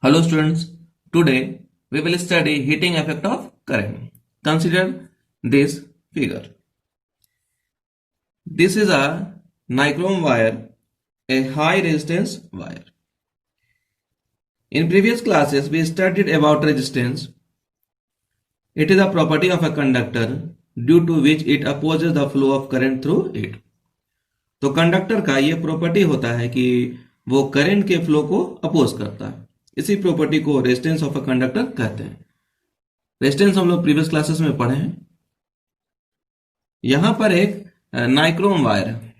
Hello students, today we will study heating effect of current. Consider this figure. This is a nichrome wire, a high resistance wire. In previous classes we studied about resistance. It is a property of a conductor due to which it opposes the flow of current through it. तो conductor का ये property होता है कि वो current के flow को oppose करता है। इसी प्रॉपर्टी को रेजिस्टेंस ऑफ अ कंडक्टर कहते हैं। रेजिस्टेंस हम लोग प्रीवियस क्लासेस में पढ़े हैं। यहां पर एक नाइक्रोम वायर है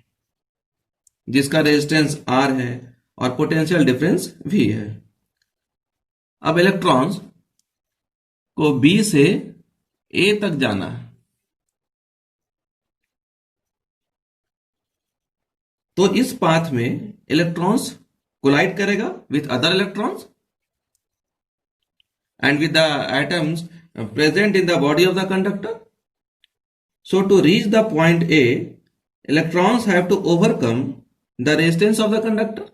जिसका रेजिस्टेंस R है और पोटेंशियल डिफरेंस V है। अब इलेक्ट्रॉन्स को B से A तक जाना है, तो इस पाथ में इलेक्ट्रॉन्स कोलाइड करेगा with other electrons and with the atoms present in the body of the conductor. So to reach the point A, electrons have to overcome the resistance of the conductor.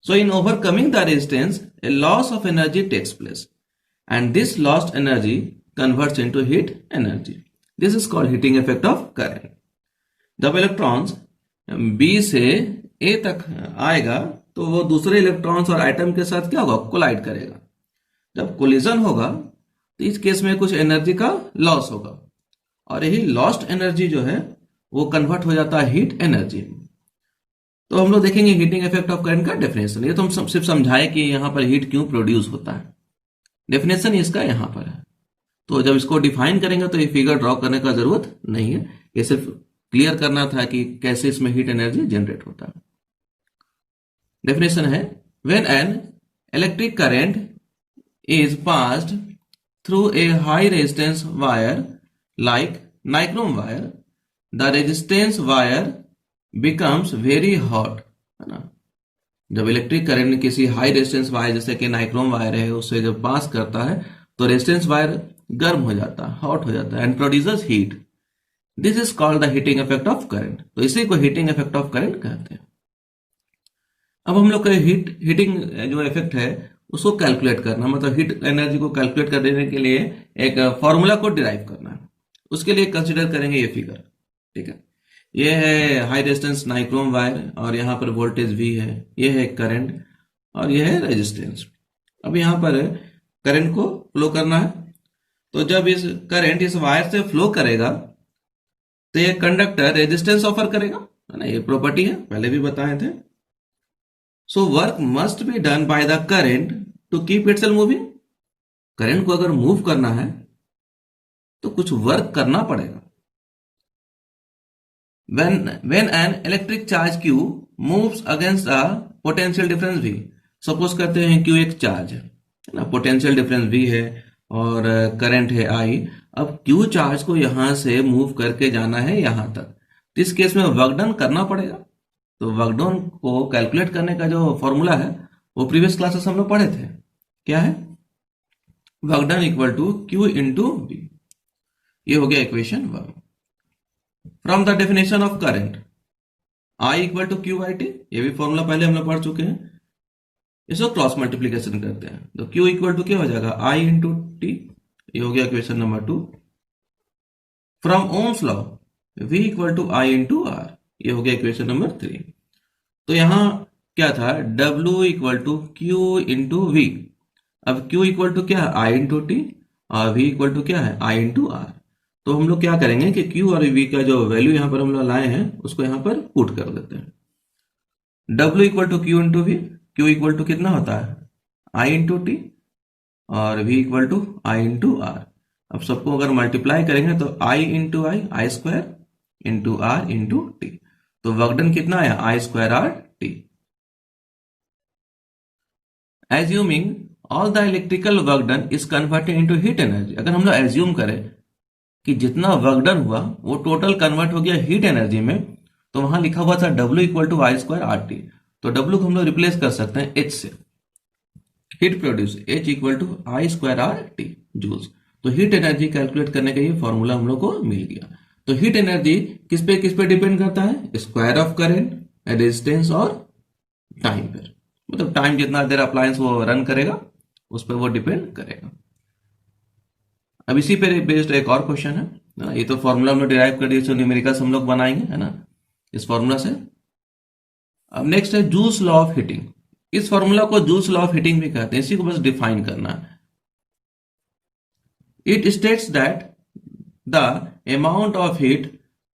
So in overcoming the resistance, a loss of energy takes place, and this lost energy converts into heat energy. This is called heating effect of current. जब electrons B से A तक आएगा तो वो दूसरे electrons और atom के साथ क्या होगा, कोलाइड करेगा। जब कोलिजन होगा तो इस केस में कुछ एनर्जी का लॉस होगा और यही लॉस्ट एनर्जी जो है वो कन्वर्ट हो जाता है हीट एनर्जी। तो हम लोग देखेंगे हीटिंग इफेक्ट ऑफ करंट का डेफिनेशन। ये तो हम सिर्फ समझाए कि यहाँ पर हीट क्यों प्रोड्यूस होता है, डेफिनेशन इसका यहाँ पर है। तो जब इसको डिफाइन करेंगे तो ये फिगर ड्रॉ करने का जरूरत नहीं है, ये सिर्फ क्लियर करना था कि कैसे इसमें हीट एनर्जी जनरेट होता है। डेफिनेशन है, when an electric current is passed through a high resistance wire like nichrome wire, the resistance wire becomes very hot, है ना। जब इलेक्ट्रिक करंट किसी हाई रेजिस्टेंस वायर जैसे कि नाइक्रोम वायर है उससे जब पास करता है तो रेजिस्टेंस वायर गर्म हो जाता है, हॉट हो जाता है and produces heat. This is called the heating effect of current. तो इसी को हीटिंग इफेक्ट ऑफ करंट कहते हैं। अब हम लोग का हीटिंग जो इफेक्ट है उसको कैलकुलेट करना, मतलब हीट एनर्जी को कैलकुलेट करने के लिए एक फॉर्मूला को डिराइव करना है। उसके लिए कंसिडर करेंगे ये फिगर, ठीक है। ये है हाई रेजिस्टेंस नाइक्रोम वायर और यहाँ पर वोल्टेज V है, ये है करंट और ये है रेजिस्टेंस। अब यहाँ पर करंट को फ्लो करना है, तो जब इस करंट इस वायर से फ्लो करेगा तो ये कंडक्टर रेजिस्टेंस ऑफर करेगा, है ना। ये प्रॉपर्टी है, पहले भी बताए थे। So work must be done by the current to keep itself moving. Current को अगर मूव करना है तो कुछ वर्क करना पड़ेगा। when an electric charge Q moves against a potential difference V, suppose करते हैं Q एक चार्ज है ना, पोटेंशियल डिफरेंस V है और करंट है I। अब Q चार्ज को यहां से मूव करके जाना है यहां तक, तो इस केस में वर्क डन करना पड़ेगा। तो वर्क डन को कैलकुलेट करने का जो फॉर्मूला है वो प्रीवियस क्लासेस हम लोग पढ़े थे। क्या है, work done equal to Q into V। ये हो गया equation 1। From the definition of current I equal to Q by T, ये भी फॉर्मूला पहले हम लोग पढ़ चुके हैं। इसको क्रॉस मल्टीप्लीकेशन करते हैं तो Q इक्वल टू क्या हो जाएगा, I इंटू टी। ये हो गया equation number 2। From Ohm's law V equal to I into R, ये हो गया इक्वेशन नंबर 3। तो यहां क्या था, W equal to Q into V। अब Q इक्वल टू क्या है, I इंटू टी और V इक्वल टू क्या है, I इंटू R। तो हम लोग क्या करेंगे कि Q और V का जो वैल्यू यहां पर हम लोग लाए हैं उसको यहां पर पुट कर देते हैं। W equal to Q into V, Q equal to कितना होता है, I इंटू टी और V equal to I into R। अब सबको अगर मल्टीप्लाई करेंगे तो I into I square into R into T. तो वर्क डन कितना आया, I square R T. Assuming all the electrical work done is converted into heat energy. अगर हम लोग एज्यूम करें कि जितना वर्क डन हुआ वो टोटल कन्वर्ट हो गया हीट एनर्जी में, तो वहां लिखा हुआ था W equal to I square R T. तो W को हम लोग रिप्लेस कर सकते हैं H से, heat produce H equal to I square R T joules. तो हीट एनर्जी कैलकुलेट करने का ये फॉर्मूला हम लोग को मिल गया। तो हीट एनर्जी किस पे डिपेंड करता है, स्क्वायर ऑफ करंट, रेजिस्टेंस और टाइम पर। मतलब टाइम जितना देर अप्लायंस वो रन करेगा उस पर वो डिपेंड करेगा। अब इसी पे बेस्ड एक और क्वेश्चन है ना, ये तो फॉर्मूला में डिराइव कर दिया, तो न्यूमेरिकल्स हम लोग बनाएंगे है ना इस फॉर्मूला से। अब नेक्स्ट है जूस लॉ ऑफ हीटिंग। इस फॉर्मूला को जूस लॉ ऑफ हीटिंग भी कहते हैं, इसी को बस डिफाइन करना है। It states that the amount of heat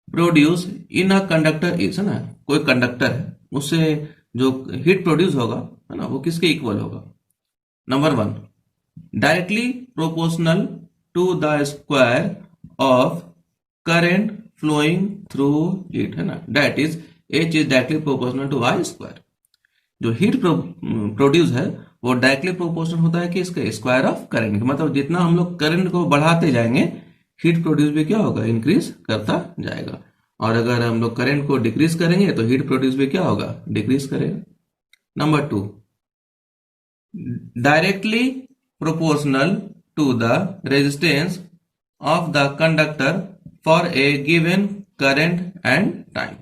produce in a conductor is, है ना, कोई कंडक्टर है उससे जो हीट प्रोड्यूस होगा है ना वो किसके इक्वल होगा। Number one, directly proportional to the square of current flowing through it, है ना, that is H is directly proportional to I square. जो हीट प्रोड्यूस है वो डायरेक्टली प्रोपोर्शनल होता है कि इसके स्क्वायर ऑफ करंट, मतलब जितना हम लोग करंट को बढ़ाते जाएंगे हीट प्रोड्यूस भी क्या होगा, इंक्रीज करता जाएगा। और अगर हम लोग करंट को डिक्रीज करेंगे तो हीट प्रोड्यूस भी क्या होगा, डिक्रीज करेगा। Number two, directly proportional to the resistance of the conductor for a given current and time.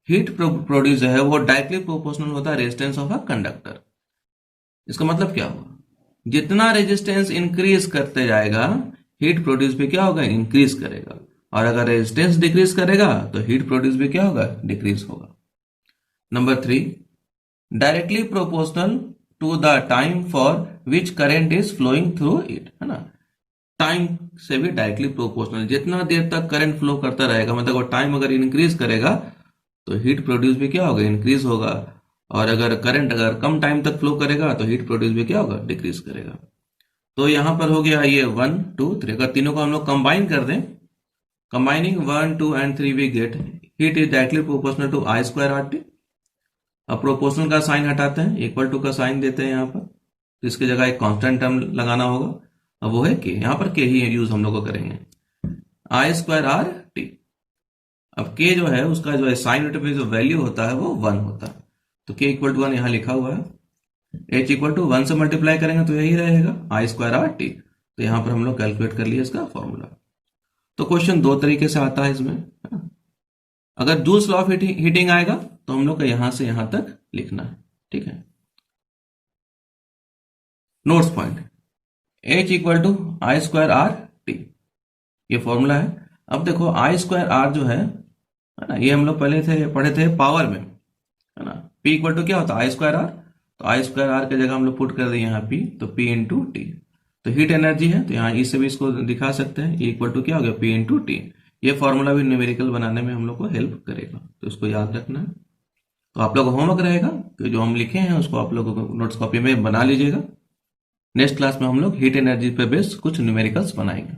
Heat produce है वो डायरेक्टली प्रोपोर्शनल होता है रेजिस्टेंस ऑफ अ कंडक्टर। इसका मतलब क्या हुआ, जितना रेजिस्टेंस इंक्रीज करते जाएगा हीट प्रोड्यूस भी क्या होगा, इंक्रीज करेगा। और अगर रेजिस्टेंस डिक्रीज करेगा तो हीट प्रोड्यूस भी क्या होगा, डिक्रीज होगा। Number three, directly proportional to the time for which current is flowing through it, है ना, टाइम से भी डायरेक्टली प्रोपोर्शनल, जितना देर तक करंट फ्लो करता रहेगा, मतलब वो टाइम अगर इंक्रीज करेगा तो हीट प्रोड्यूस भी क्या होगा, इंक्रीज होगा। और अगर करंट अगर कम टाइम तक फ्लो करेगा तो हीट प्रोड्यूस भी क्या होगा, डिक्रीज करेगा। तो यहां पर हो गया ये 1 2 3, अगर तीनों को हम लोग कंबाइन कर दें, combining 1 2 and 3 we get heat is directly proportional to I square RT। अब प्रोपोर्शनल का साइन हटाते हैं, इक्वल टू का साइन देते हैं यहाँ पर, तो इसकी जगह एक कांस्टेंट टर्म लगाना होगा, अब वो है के, यहाँ पर के ही यूज हम लोग को करेंगे, I स्क्वायर RT। अब के जो है उसका जो है साइन में जो वैल्यू होता है वो 1 होता है, तो के इक्वल टू 1 यहाँ लिखा हुआ है। H इक्वल टू 1 से मल्टीप्लाई करेंगे तो यही रहेगा I स्क्वायर RT। तो यहाँ पर हम लोग कैलकुलेट कर लिए इसका फॉर्मूला। तो क्वेश्चन दो तरीके से आता है इसमें, है ना। अगर जूल्स लॉ ऑफ हीटिंग आएगा तो हम लोग को यहां से यहां तक लिखना है, ठीक है। Notes point, H equal to I square RT, ये फॉर्मूला है। अब देखो I स्क्वायर R जो है ना, ये हम लोग पहले पढ़े थे पावर में, है ना। P इक्वल टू क्या होता है, I स्क्वायर R, तो I स्क्वायर R की जगह हम लोग पुट कर दें यहाँ P, तो P इंटू टी। तो हीट एनर्जी है तो यहाँ इससे भी इसको दिखा सकते हैं, इक्वल टू क्या हो गया, P इंटू टी। ये फॉर्मूला भी न्यूमेरिकल बनाने में हम लोग को हेल्प करेगा, तो इसको याद रखना है। तो आप लोग को होमवर्क रहेगा कि जो हम लिखे हैं उसको आप लोगों को नोट्स कॉपी में बना लीजिएगा। नेक्स्ट क्लास में हम लोग हीट एनर्जी पे बेस्ड कुछ न्यूमेरिकल्स बनाएंगे।